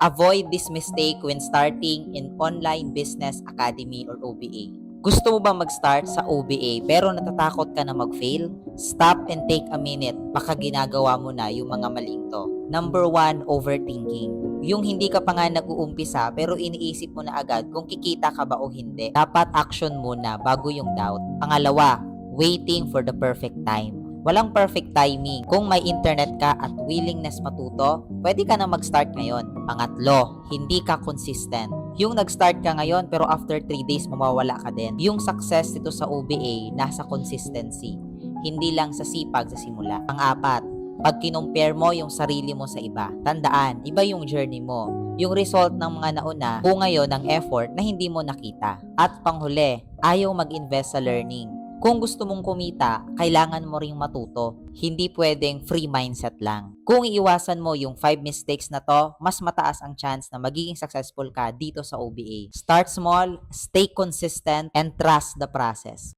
Avoid this mistake when starting in Online Business Academy or OBA. Gusto mo ba mag-start sa OBA pero natatakot ka na mag-fail? Stop and take a minute. Baka ginagawa mo na yung mga maling to. Number 1, overthinking. Yung hindi ka pa nga nag-uumpisa pero iniisip mo na agad kung kikita ka ba o hindi. Dapat action muna bago yung doubt. Pangalawa, waiting for the perfect time. Walang perfect timing. Kung may internet ka at willingness matuto, pwede ka na mag-start ngayon. Pangatlo, hindi ka consistent. Yung nag-start ka ngayon pero after 3 days mawawala ka din. Yung success dito sa OBA nasa consistency, hindi lang sa sipag sa simula. Pang-apat, pag kinumpare mo yung sarili mo sa iba, tandaan, iba yung journey mo. Yung result ng mga nauna, o ngayon ng effort na hindi mo nakita. At panghuli, ayaw mag-invest sa learning. Kung gusto mong kumita, kailangan mo ring matuto. Hindi pwedeng free mindset lang. Kung iiwasan mo yung 5 mistakes na to, mas mataas ang chance na magiging successful ka dito sa OBA. Start small, stay consistent, and trust the process.